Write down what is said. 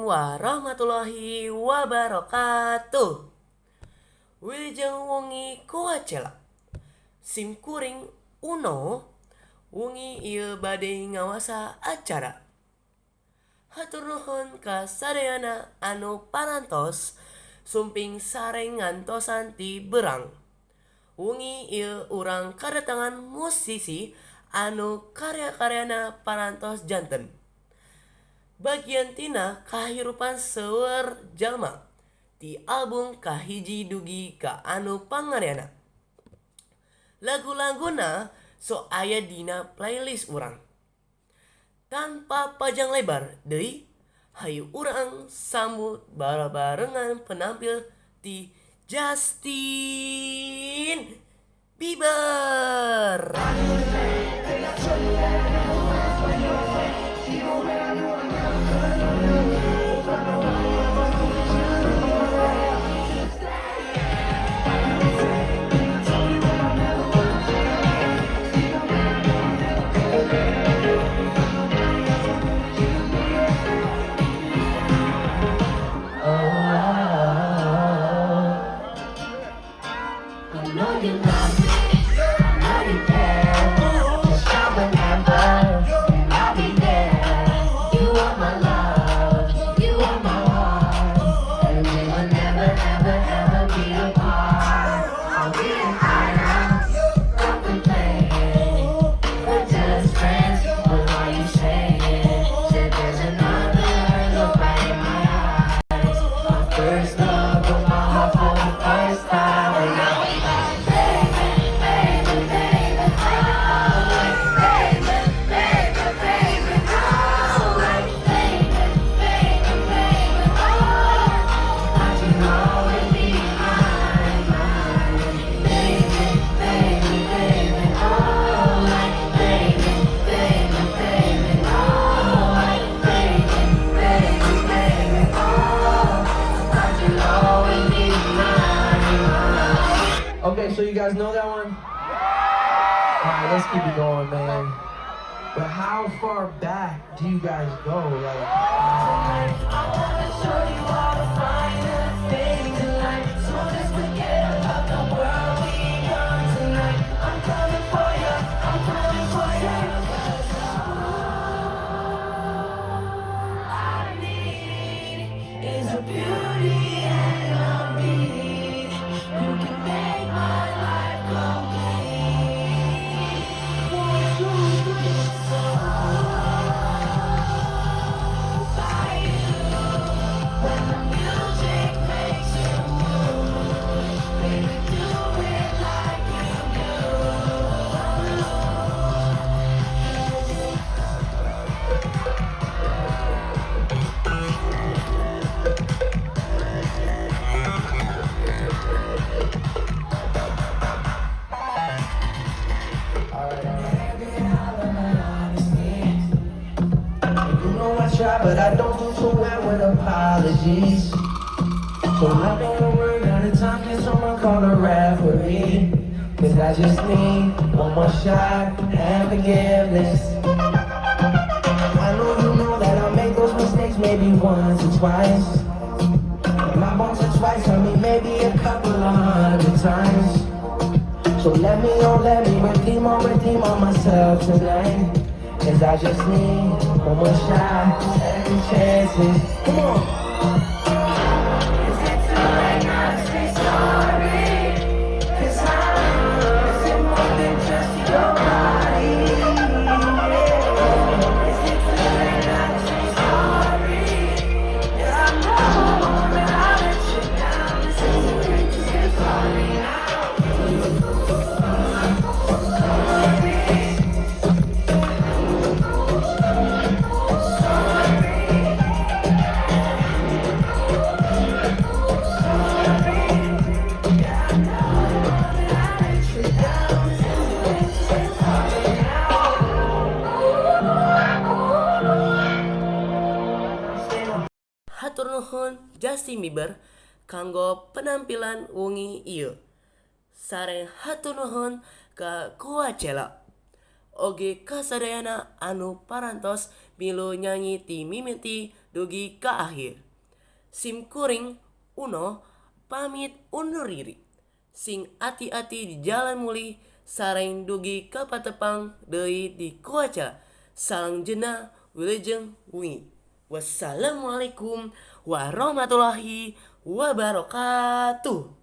warahmatullahi wabarakatuh. Wilujeng wengi Coachella. Sim kuring Uno wengi ieu bade ngawasa acara. Hatur nuhun ka sadayana anu parantos sumping sareng ngantosan ti berang. Wengi ieu urang kadatangan musisi anu karya-karyana parantos janten. Bagian tina kahirupan seueur jalma ti album kahiji dugi ka anu pangaryana. Lagu-laguna sok aya dina playlist urang. Tanpa panjang lebar deui, hayu urang sambut barengan penampil ti Justin Bieber. Okay, so you guys know that one? Alright, let's keep it going, man. But how far back do you guys go? But I don't do so well with apologies. So let me know word at a time, can someone call a referee? Cause I just need one more shot and forgiveness. I know you know that I make those mistakes maybe once or twice. Not once or twice, I mean maybe a couple of hundred times. So let me redeem on myself tonight. Cause I just need one more shot, second chances. Come on. Is it too late now to say sorry? Cause I'm missing more than just your body. Is it too late now to say sorry? Yeah, I know that I let you down. Is it too late to say sorry now? Hatur nuhun Justin Bieber kanggo penampilan wengi ieu. Sareng hatur nuhun ka Coachella. Oge kasadayana anu parantos milu nyanyi ti mimiti dugi ka akhir. Sim kuring uno pamit undur diri. Sing ati-ati di jalan muli sareng dugi ka patepang deui di kuaca. Salang jeuna wilujeng wengi. Wassalamualaikum warahmatullahi wabarakatuh.